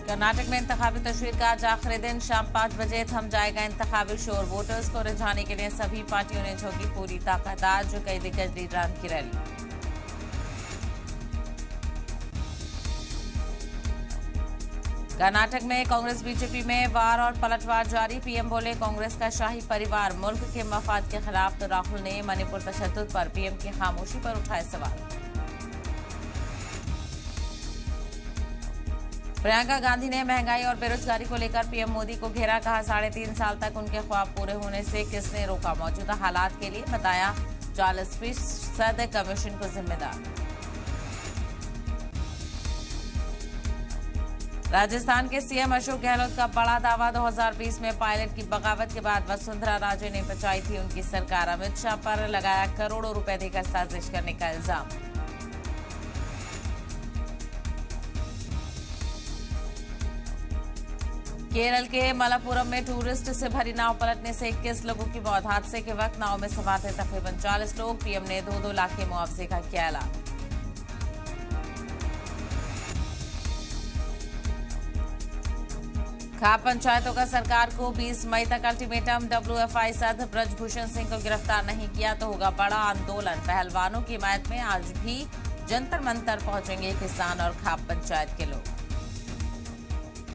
कर्नाटक में इंतखाबी तशरीह का आज आखिरी दिन शाम 5 बजे थम जाएगा इंतखाबी शोर। वोटर्स को रिझाने के लिए सभी पार्टियों ने झोंकी पूरी ताकत। आज कई दिग्गज लीडरान की रैली। कर्नाटक में कांग्रेस बीजेपी में वार और पलटवार जारी। पीएम बोले कांग्रेस का शाही परिवार मुल्क के मफाद के खिलाफ, तो राहुल ने मणिपुर तशद्दुद पर पीएम की खामोशी पर उठाए सवाल। प्रियंका गांधी ने महंगाई और बेरोजगारी को लेकर पीएम मोदी को घेरा। कहा 3.5 साल तक उनके ख्वाब पूरे होने से किसने रोका। मौजूदा हालात के लिए बताया 40% कमीशन को जिम्मेदार। राजस्थान के सीएम अशोक गहलोत का बड़ा दावा। 2020 में पायलट की बगावत के बाद वसुंधरा राजे ने बचाई थी उनकी सरकार। अमित शाह पर लगाया करोड़ों रुपए देकर साजिश करने का इल्जाम। केरल के मलप्पुरम में टूरिस्ट से भरी नाव पलटने से 21 लोगों की मौत। हादसे के वक्त नाव में सवार थे तकरीबन 40 लोग। पीएम ने 2-2 लाख के मुआवजे का किया ऐलान। खाप पंचायतों का सरकार को 20 मई तक अल्टीमेटम। डब्ल्यूएफआई सदस्य ब्रजभूषण सिंह को गिरफ्तार नहीं किया तो होगा बड़ा आंदोलन। पहलवानों की हिमायत में आज भी जंतर मंतर पहुंचेंगे किसान और खाप पंचायत के लोग।